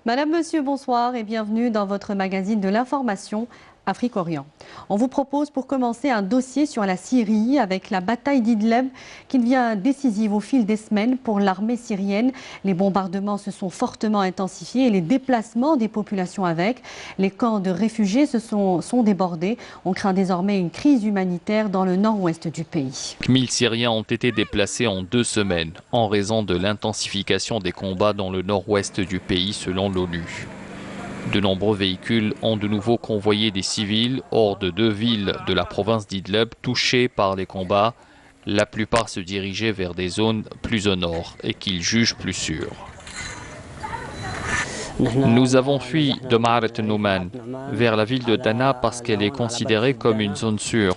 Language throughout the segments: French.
Madame, Monsieur, bonsoir et bienvenue dans votre magazine de l'information Afrique-Orient. On vous propose pour commencer un dossier sur la Syrie avec la bataille d'Idlib qui devient décisive au fil des semaines pour l'armée syrienne. Les bombardements se sont fortement intensifiés et les déplacements des populations avec. Les camps de réfugiés sont débordés. On craint désormais une crise humanitaire dans le nord-ouest du pays. 1000 Syriens ont été déplacés en 2 semaines en raison de l'intensification des combats dans le nord-ouest du pays selon l'ONU. De nombreux véhicules ont de nouveau convoyé des civils hors de 2 villes de la province d'Idlib touchées par les combats. La plupart se dirigeaient vers des zones plus au nord et qu'ils jugent plus sûres. Nous avons fui de Ma'arat al-Nouman vers la ville de Dana parce qu'elle est considérée comme une zone sûre.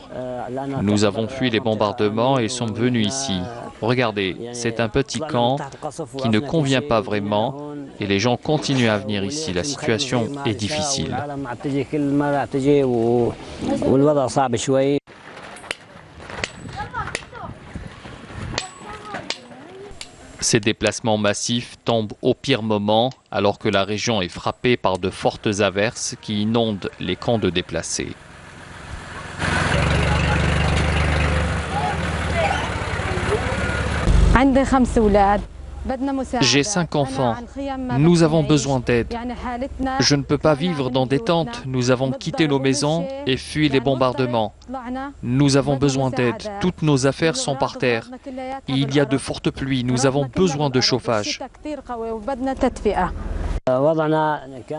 Nous avons fui les bombardements et sommes venus ici. Regardez, c'est un petit camp qui ne convient pas vraiment et les gens continuent à venir ici. La situation est difficile. Ces déplacements massifs tombent au pire moment alors que la région est frappée par de fortes averses qui inondent les camps de déplacés. J'ai 5 enfants. Nous avons besoin d'aide. Je ne peux pas vivre dans des tentes. Nous avons quitté nos maisons et fui les bombardements. Nous avons besoin d'aide. Toutes nos affaires sont par terre. Il y a de fortes pluies. Nous avons besoin de chauffage.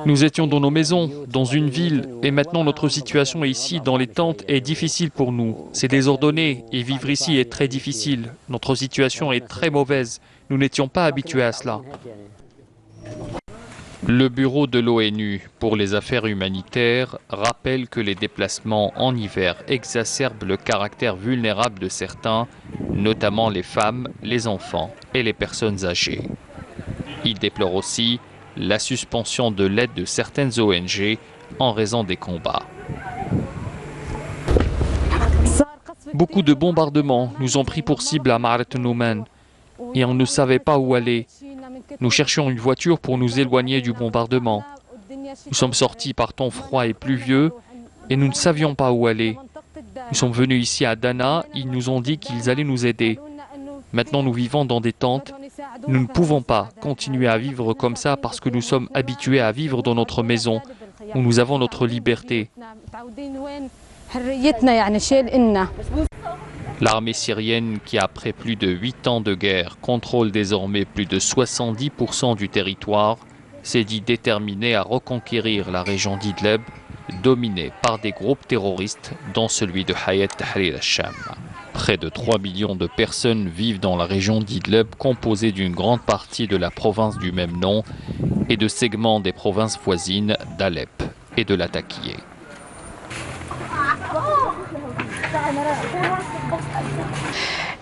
Nous étions dans nos maisons, dans une ville, et maintenant notre situation ici, dans les tentes, est difficile pour nous. C'est désordonné, et vivre ici est très difficile. Notre situation est très mauvaise. Nous n'étions pas habitués à cela. Le bureau de l'ONU pour les affaires humanitaires rappelle que les déplacements en hiver exacerbent le caractère vulnérable de certains, notamment les femmes, les enfants et les personnes âgées. Il déplore aussi la suspension de l'aide de certaines ONG en raison des combats. Beaucoup de bombardements nous ont pris pour cible à Ma'arat al-Nouman et on ne savait pas où aller. Nous cherchions une voiture pour nous éloigner du bombardement. Nous sommes sortis par temps froid et pluvieux et nous ne savions pas où aller. Nous sommes venus ici à Dana, ils nous ont dit qu'ils allaient nous aider. Maintenant nous vivons dans des tentes. Nous ne pouvons pas continuer à vivre comme ça parce que nous sommes habitués à vivre dans notre maison où nous avons notre liberté. L'armée syrienne, qui après plus de 8 ans de guerre contrôle désormais plus de 70% du territoire, s'est dit déterminée à reconquérir la région d'Idlib, dominée par des groupes terroristes, dont celui de Hayat Tahrir al-Sham. Près de 3 millions de personnes vivent dans la région d'Idlib, composée d'une grande partie de la province du même nom et de segments des provinces voisines d'Alep et de Latakia.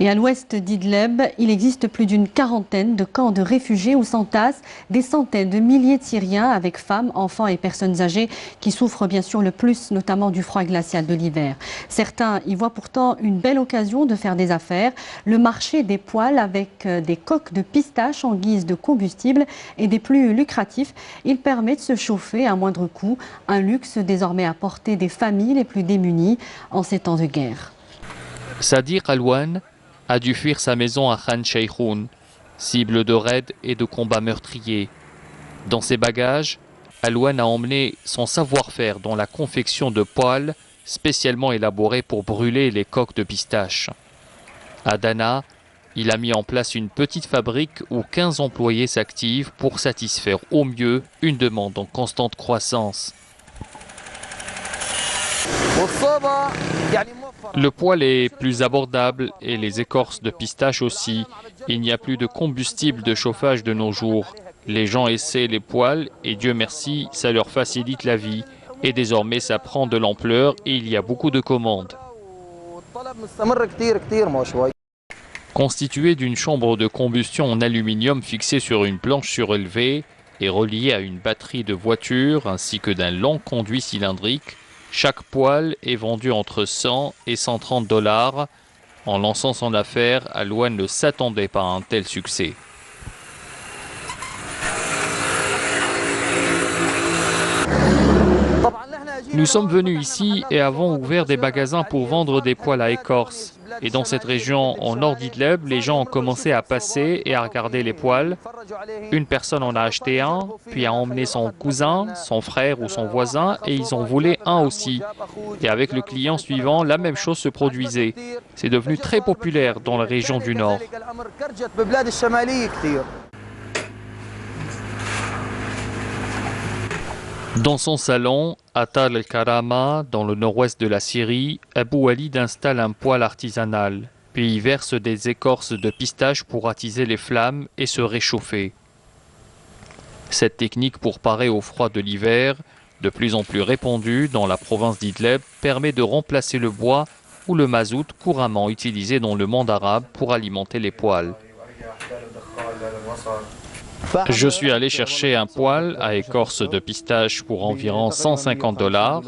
Et à l'ouest d'Idlib, il existe plus d'une quarantaine de camps de réfugiés où s'entassent des centaines de milliers de Syriens avec femmes, enfants et personnes âgées qui souffrent bien sûr le plus, notamment du froid glacial de l'hiver. Certains y voient pourtant une belle occasion de faire des affaires. Le marché des poêles avec des coques de pistache en guise de combustible est des plus lucratifs. Il permet de se chauffer à moindre coût, un luxe désormais à portée des familles les plus démunies en ces temps de guerre. Sadiq Alwan a dû fuir sa maison à Khan Sheikhoun, cible de raids et de combats meurtriers. Dans ses bagages, Alwan a emmené son savoir-faire dans la confection de poêles spécialement élaborés pour brûler les coques de pistache. À Dana, il a mis en place une petite fabrique où 15 employés s'activent pour satisfaire au mieux une demande en constante croissance. Le poêle est plus abordable et les écorces de pistache aussi. Il n'y a plus de combustible de chauffage de nos jours. Les gens essaient les poêles et Dieu merci, ça leur facilite la vie. Et désormais, ça prend de l'ampleur et il y a beaucoup de commandes. Constitué d'une chambre de combustion en aluminium fixée sur une planche surélevée et reliée à une batterie de voiture ainsi que d'un long conduit cylindrique, chaque poêle est vendu entre 100 et 130 $. En lançant son affaire, Alwan ne s'attendait pas à un tel succès. Nous sommes venus ici et avons ouvert des magasins pour vendre des poêles à écorce. Et dans cette région, au nord d'Idleb, les gens ont commencé à passer et à regarder les poêles. Une personne en a acheté un, puis a emmené son cousin, son frère ou son voisin, et ils en voulaient un aussi. Et avec le client suivant, la même chose se produisait. C'est devenu très populaire dans la région du Nord. Dans son salon, à Tal el-Karama, dans le nord-ouest de la Syrie, Abu Walid installe un poêle artisanal, puis y verse des écorces de pistache pour attiser les flammes et se réchauffer. Cette technique pour parer au froid de l'hiver, de plus en plus répandue dans la province d'Idleb, permet de remplacer le bois ou le mazout couramment utilisé dans le monde arabe pour alimenter les poêles. Je suis allé chercher un poêle à écorce de pistache pour environ $150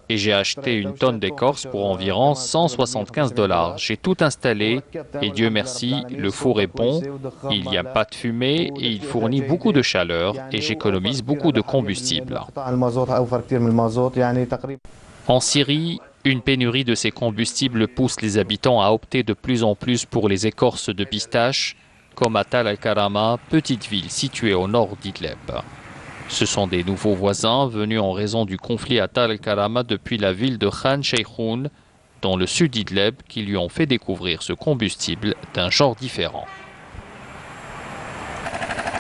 et j'ai acheté une tonne d'écorce pour environ $175. J'ai tout installé et Dieu merci, le four est bon, il n'y a pas de fumée et il fournit beaucoup de chaleur et j'économise beaucoup de combustible. En Syrie, une pénurie de ces combustibles pousse les habitants à opter de plus en plus pour les écorces de pistache, comme à Tal el-Karama, petite ville située au nord d'Idleb. Ce sont des nouveaux voisins venus en raison du conflit à Tal el-Karama depuis la ville de Khan Sheikhoun, dans le sud d'Idleb, qui lui ont fait découvrir ce combustible d'un genre différent.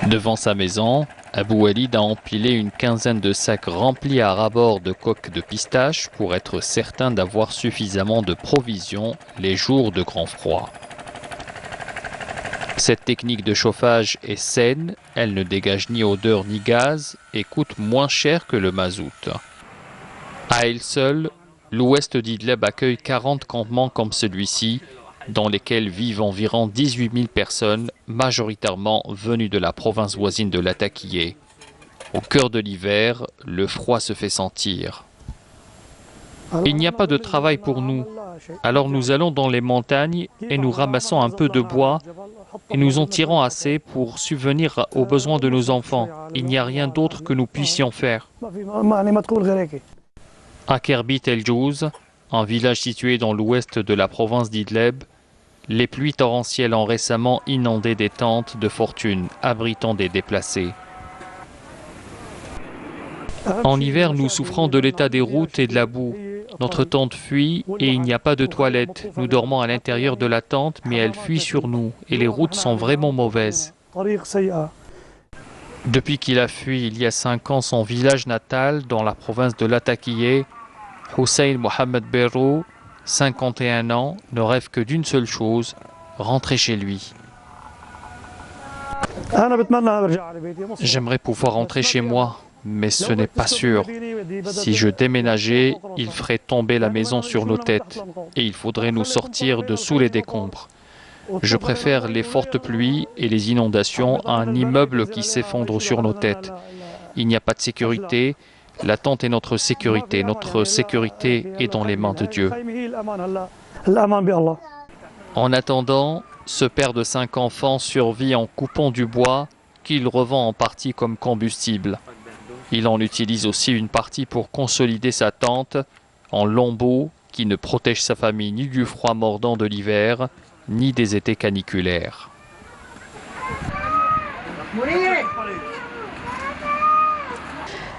Devant sa maison, Abu Walid a empilé une quinzaine de sacs remplis à ras-bord de coques de pistache pour être certain d'avoir suffisamment de provisions les jours de grand froid. Cette technique de chauffage est saine, elle ne dégage ni odeur ni gaz et coûte moins cher que le mazout. À elle seule, l'ouest d'Idleb accueille 40 campements comme celui-ci, dans lesquels vivent environ 18 000 personnes, majoritairement venues de la province voisine de Latakié. Au cœur de l'hiver, le froid se fait sentir. Il n'y a pas de travail pour nous, alors nous allons dans les montagnes et nous ramassons un peu de bois et nous en tirons assez pour subvenir aux besoins de nos enfants. Il n'y a rien d'autre que nous puissions faire. À Kerbit el-Djouz, un village situé dans l'ouest de la province d'Idleb, les pluies torrentielles ont récemment inondé des tentes de fortune abritant des déplacés. En hiver, nous souffrons de l'état des routes et de la boue. Notre tente fuit et il n'y a pas de toilette. Nous dormons à l'intérieur de la tente, mais elle fuit sur nous et les routes sont vraiment mauvaises. Depuis qu'il a fui il y a 5 ans son village natal dans la province de Latakié, Hussein Mohamed Berrou, 51 ans, ne rêve que d'une seule chose, rentrer chez lui. J'aimerais pouvoir rentrer chez moi, mais ce n'est pas sûr. Si je déménageais, il ferait tomber la maison sur nos têtes et il faudrait nous sortir de sous les décombres. Je préfère les fortes pluies et les inondations à un immeuble qui s'effondre sur nos têtes. Il n'y a pas de sécurité. La tente est notre sécurité. Notre sécurité est dans les mains de Dieu. En attendant, ce père de 5 enfants survit en coupant du bois qu'il revend en partie comme combustible. Il en utilise aussi une partie pour consolider sa tente en lambeaux qui ne protègent sa famille ni du froid mordant de l'hiver, ni des étés caniculaires.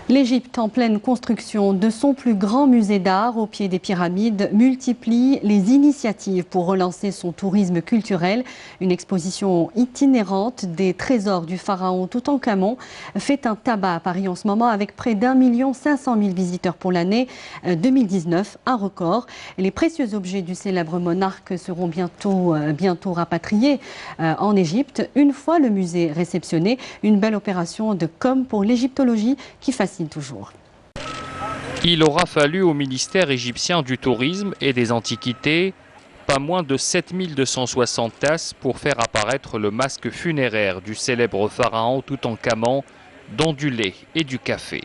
L'Égypte, en pleine construction de son plus grand musée d'art au pied des pyramides, multiplie les initiatives pour relancer son tourisme culturel. Une exposition itinérante des trésors du pharaon Toutankhamon fait un tabac à Paris en ce moment avec près d'1 500 000 visiteurs pour l'année 2019, un record. Les précieux objets du célèbre monarque seront bientôt rapatriés en Égypte. Une fois le musée réceptionné, une belle opération de com pour l'égyptologie qui fascine toujours. Il aura fallu au ministère égyptien du tourisme et des antiquités pas moins de 7260 tasses pour faire apparaître le masque funéraire du célèbre pharaon Toutankhamon, dont du lait et du café.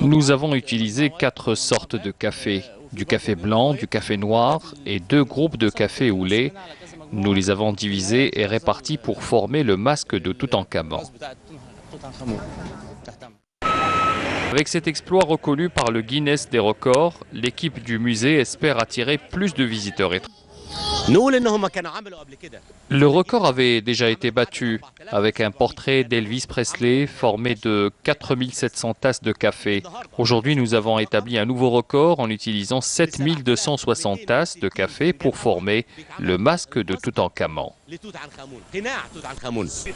Nous avons utilisé 4 sortes de café, du café blanc, du café noir et 2 groupes de café ou lait. Nous les avons divisés et répartis pour former le masque de Toutankhamon. Avec cet exploit reconnu par le Guinness des records, l'équipe du musée espère attirer plus de visiteurs étrangers. Le record avait déjà été battu avec un portrait d'Elvis Presley formé de 4700 tasses de café. Aujourd'hui, nous avons établi un nouveau record en utilisant 7260 tasses de café pour former le masque de Toutankhamon.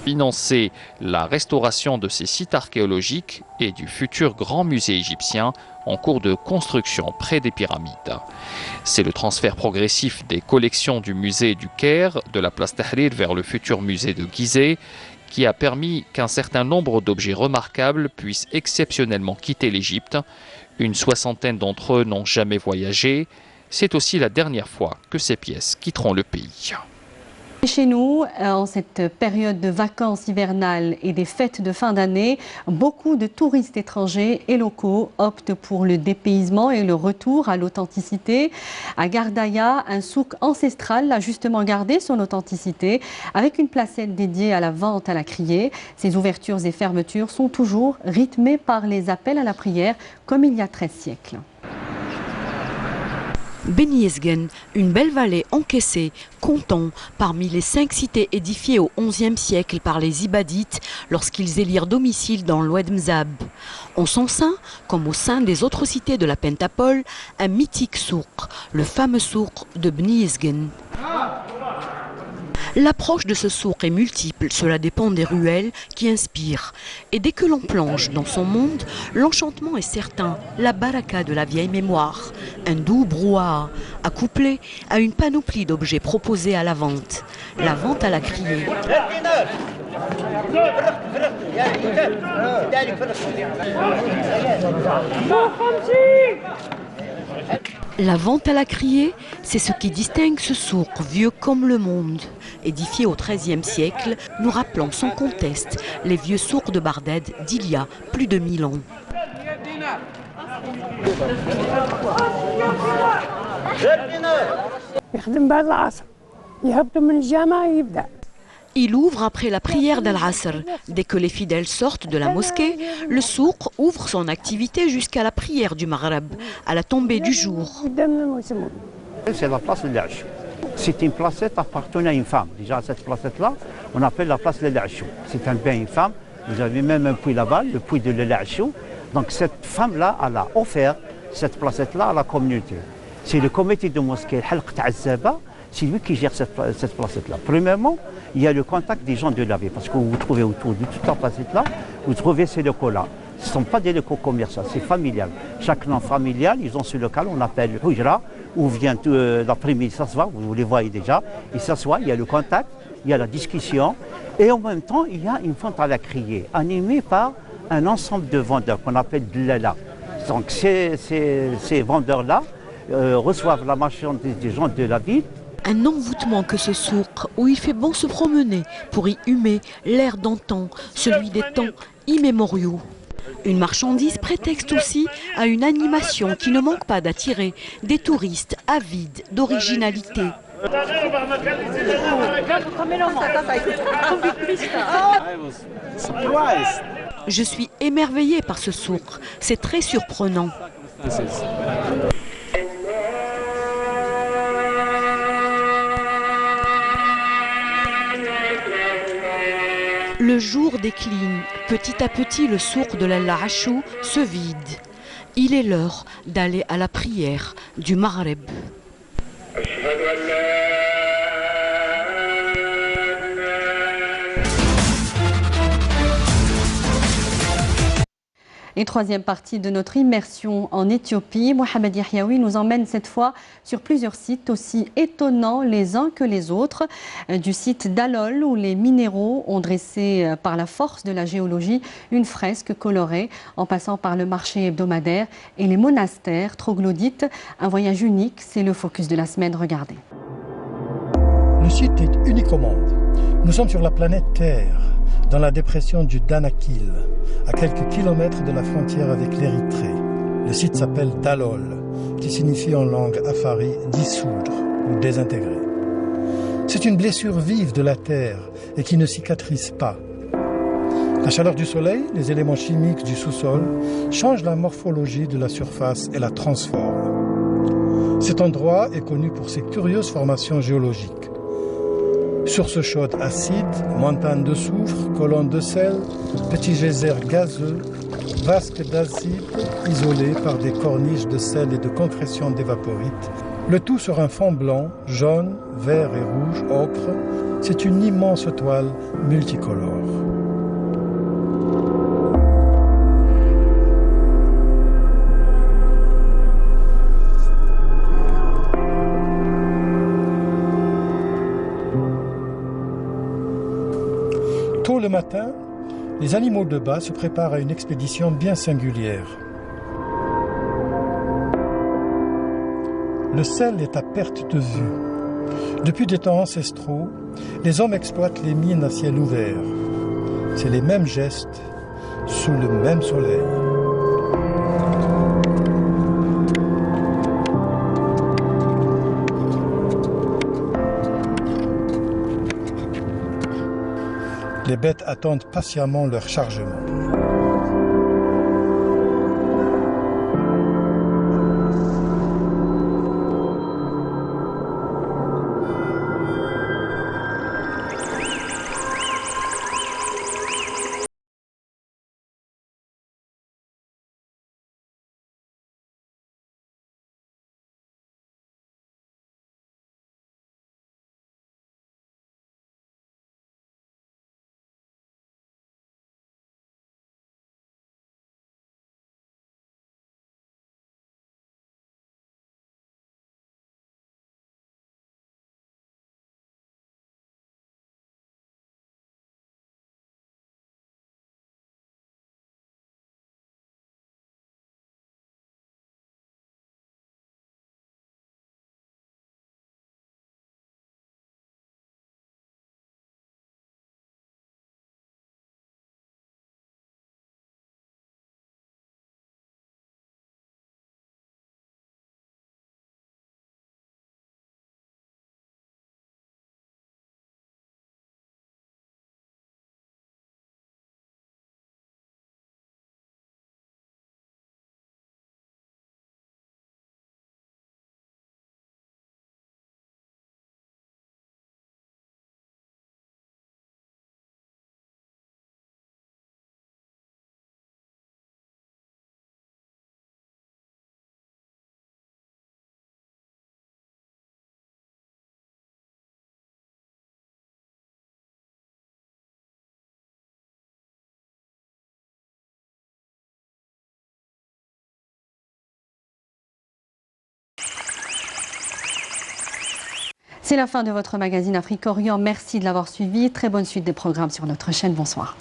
Financer la restauration de ces sites archéologiques et du futur grand musée égyptien en cours de construction près des pyramides. C'est le transfert progressif des collections du musée du Caire, de la place Tahrir vers le futur musée de Gizeh, qui a permis qu'un certain nombre d'objets remarquables puissent exceptionnellement quitter l'Égypte. Une soixantaine d'entre eux n'ont jamais voyagé. C'est aussi la dernière fois que ces pièces quitteront le pays. Chez nous, en cette période de vacances hivernales et des fêtes de fin d'année, beaucoup de touristes étrangers et locaux optent pour le dépaysement et le retour à l'authenticité. À Gardaïa, un souk ancestral a justement gardé son authenticité avec une placette dédiée à la vente à la criée. Ses ouvertures et fermetures sont toujours rythmées par les appels à la prière comme il y a 13 siècles. Beni Yezgen, une belle vallée encaissée, comptant parmi les 5 cités édifiées au XIe siècle par les Ibadites lorsqu'ils élirent domicile dans l'Oued Mzab. En son sein, comme au sein des autres cités de la Pentapole, un mythique souk, le fameux souk de Beni Yezgen. L'approche de ce souk est multiple, cela dépend des ruelles qui inspirent. Et dès que l'on plonge dans son monde, l'enchantement est certain, la baraka de la vieille mémoire. Un doux brouhaha, accouplé à une panoplie d'objets proposés à la vente. La vente à la criée. La vente à la criée, c'est ce qui distingue ce souk, vieux comme le monde. Édifié au XIIIe siècle, nous rappelons sans conteste les vieux souks de Barded d'il y a plus de 1000 ans. Il ouvre après la prière d'Al-Asr. Dès que les fidèles sortent de la mosquée, le souk ouvre son activité jusqu'à la prière du Maghreb, à la tombée du jour. C'est la place de l'Achou. C'est une placette appartenant à une femme. Déjà, cette placette-là, on appelle la place de l'Achou. C'est un bien infâme. Vous avez même un puits là-bas, le puits de l'Achou. Donc cette femme-là, elle a offert cette placette-là à la communauté. C'est le comité de mosquée, Halq Ta'azzaba, c'est lui qui gère cette placette-là. Premièrement, il y a le contact des gens de la ville, parce que vous trouvez autour de toute la placette-là, vous trouvez ces locaux-là. Ce ne sont pas des locaux commerciaux, c'est familial. Chaque nom familial, ils ont ce local, on appelle Hujra, où vient l'après-midi s'asseoir, vous les voyez déjà, ils s'assoient, il y a le contact, il y a la discussion, et en même temps, il y a une vente à la criée, animée par un ensemble de vendeurs qu'on appelle Dlala. Donc ces vendeurs-là reçoivent la marchandise des gens de la ville. Un envoûtement que ce souk, où il fait bon se promener pour y humer l'air d'antan, celui des temps immémoriaux. Une marchandise prétexte aussi à une animation qui ne manque pas d'attirer des touristes avides d'originalité. Je suis émerveillée par ce souk, c'est très surprenant. Le jour décline, petit à petit le souk de l'Achou se vide. Il est l'heure d'aller à la prière du Maghreb. Et troisième partie de notre immersion en Éthiopie, Mohamed Yahyaoui nous emmène cette fois sur plusieurs sites aussi étonnants les uns que les autres. Du site d'Alol où les minéraux ont dressé par la force de la géologie une fresque colorée en passant par le marché hebdomadaire et les monastères troglodytes. Un voyage unique, c'est le focus de la semaine, regardez. Le site est unique au monde. Nous sommes sur la planète Terre, dans la dépression du Danakil, à quelques kilomètres de la frontière avec l'Érythrée. Le site s'appelle Dalol, qui signifie en langue afari dissoudre ou désintégrer. C'est une blessure vive de la terre et qui ne cicatrise pas. La chaleur du soleil, les éléments chimiques du sous-sol changent la morphologie de la surface et la transforment. Cet endroit est connu pour ses curieuses formations géologiques. Sources chaudes acides, montagnes de soufre, colonnes de sel, petits geysers gazeux, vasques d'acide isolés par des corniches de sel et de concrétion d'évaporite. Le tout sur un fond blanc, jaune, vert et rouge, ocre. C'est une immense toile multicolore. Tôt le matin, les animaux de bas se préparent à une expédition bien singulière. Le sel est à perte de vue. Depuis des temps ancestraux, les hommes exploitent les mines à ciel ouvert. C'est les mêmes gestes, sous le même soleil. Les bêtes attendent patiemment leur chargement. C'est la fin de votre magazine Afrique-Orient. Merci de l'avoir suivi. Très bonne suite des programmes sur notre chaîne. Bonsoir.